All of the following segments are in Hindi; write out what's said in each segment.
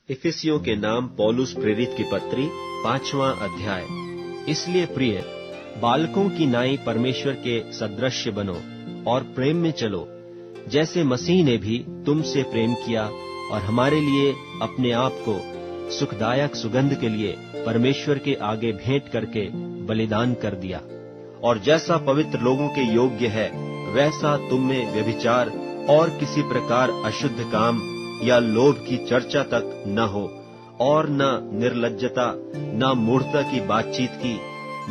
इफिसियों के नाम पौलुस प्रेरित की पत्री 5वां अध्याय। इसलिए प्रिय, बालकों की नाई परमेश्वर के सदृश्य बनो और प्रेम में चलो, जैसे मसीह ने भी तुमसे प्रेम किया और हमारे लिए अपने आप को सुखदायक सुगंध के लिए परमेश्वर के आगे भेंट करके बलिदान कर दिया। और जैसा पवित्र लोगों के योग्य है, वैसा तुम में व्यभिचार और किसी प्रकार अशुद्ध काम या लोभ की चर्चा तक न हो, और न निर्लज्जता, न मूढ़ता की बातचीत की,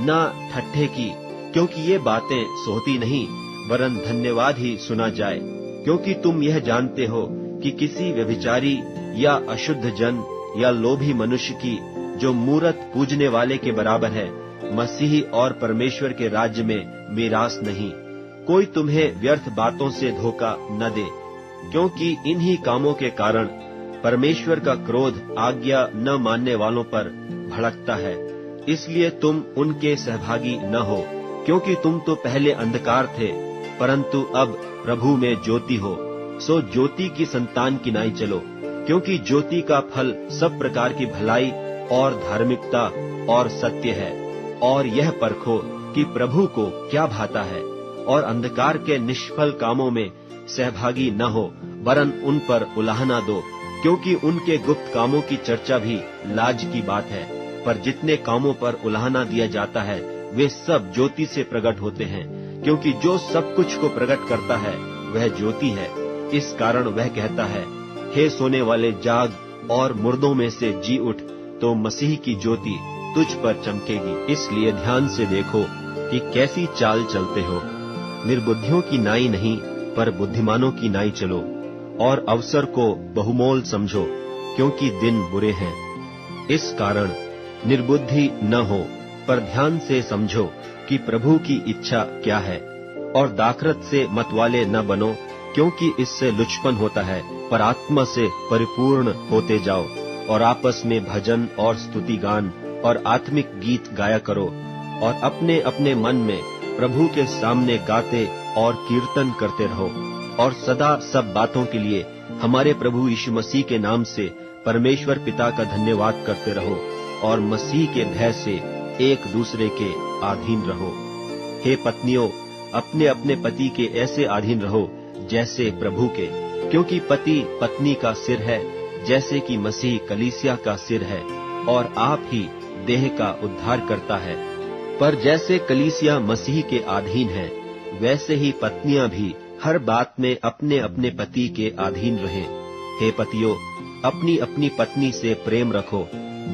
न ठट्ठे की, क्योंकि ये बातें सोती नहीं, वरन धन्यवाद ही सुना जाए। क्योंकि तुम यह जानते हो कि किसी व्यभिचारी या अशुद्ध जन या लोभी मनुष्य की, जो मूरत पूजने वाले के बराबर है, मसीही और परमेश्वर के राज्य में मीरास नहीं। कोई तुम्हें व्यर्थ बातों से धोखा न दे, क्योंकि इन्हीं कामों के कारण परमेश्वर का क्रोध आज्ञा न मानने वालों पर भड़कता है। इसलिए तुम उनके सहभागी न हो, क्योंकि तुम तो पहले अंधकार थे, परंतु अब प्रभु में ज्योति हो। सो ज्योति की संतान की नाई चलो, क्योंकि ज्योति का फल सब प्रकार की भलाई और धार्मिकता और सत्य है। और यह परखो कि प्रभु को क्या भाता है, और अंधकार के निष्फल कामों में सहभागी न हो, वरन उन पर उलाहना दो, क्योंकि उनके गुप्त कामों की चर्चा भी लाज की बात है। पर जितने कामों पर उलाहना दिया जाता है, वे सब ज्योति से प्रकट होते हैं, क्योंकि जो सब कुछ को प्रकट करता है वह ज्योति है। इस कारण वह कहता है, हे सोने वाले जाग और मुर्दों में से जी उठ, तो मसीह की ज्योति तुझ पर चमकेगी। इसलिए ध्यान से देखो कि कैसी चाल चलते हो। निर्बुद्धियों की नाई नहीं, पर बुद्धिमानों की नाई चलो, और अवसर को बहुमोल समझो, क्योंकि दिन बुरे हैं। इस कारण निर्बुद्धि न हो, पर ध्यान से समझो कि प्रभु की इच्छा क्या है। और दाखरत से मतवाले न बनो, क्योंकि इससे लुचपन होता है, पर आत्मा से परिपूर्ण होते जाओ, और आपस में भजन और स्तुति गान और आत्मिक गीत गाया करो, और अपने अपने मन में प्रभु के सामने गाते और कीर्तन करते रहो। और सदा सब बातों के लिए हमारे प्रभु यीशु मसीह के नाम से परमेश्वर पिता का धन्यवाद करते रहो, और मसीह के भय से एक दूसरे के अधीन रहो। हे पत्नियों, अपने अपने पति के ऐसे अधीन रहो जैसे प्रभु के, क्योंकि पति पत्नी का सिर है, जैसे कि मसीह कलीसिया का सिर है, और आप ही देह का उद्धार करता है। पर जैसे कलीसिया मसीह के अधीन है, वैसे ही पत्नियां भी हर बात में अपने अपने पति के अधीन रहें। हे पतियों, अपनी अपनी पत्नी से प्रेम रखो,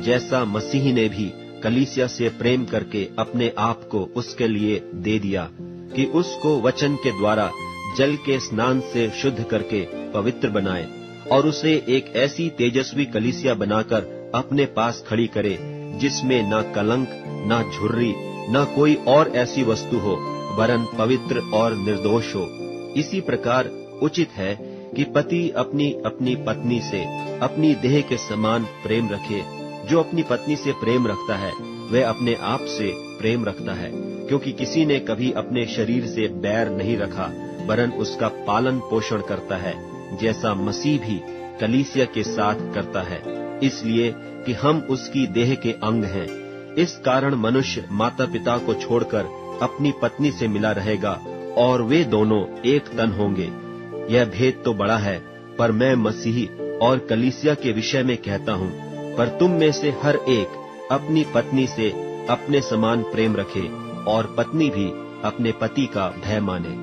जैसा मसीह ने भी कलीसिया से प्रेम करके अपने आप को उसके लिए दे दिया, कि उसको वचन के द्वारा जल के स्नान से शुद्ध करके पवित्र बनाए, और उसे एक ऐसी तेजस्वी कलीसिया बनाकर अपने पास खड़ी करे, जिसमें न कलंक, न झुर्री, न कोई और ऐसी वस्तु हो, वरन पवित्र और निर्दोष हो। इसी प्रकार उचित है कि पति अपनी अपनी पत्नी से अपनी देह के समान प्रेम रखे। जो अपनी पत्नी से प्रेम रखता है, वह अपने आप से प्रेम रखता है, क्योंकि किसी ने कभी अपने शरीर से बैर नहीं रखा, वरन उसका पालन पोषण करता है, जैसा मसीह भी कलीसिया के साथ करता है, इसलिए कि हम उसकी देह के अंग हैं। इस कारण मनुष्य माता पिता को छोड़कर अपनी पत्नी से मिला रहेगा, और वे दोनों एक तन होंगे। यह भेद तो बड़ा है, पर मैं मसीही और कलीसिया के विषय में कहता हूँ। पर तुम में से हर एक अपनी पत्नी से अपने समान प्रेम रखे, और पत्नी भी अपने पति का भय माने।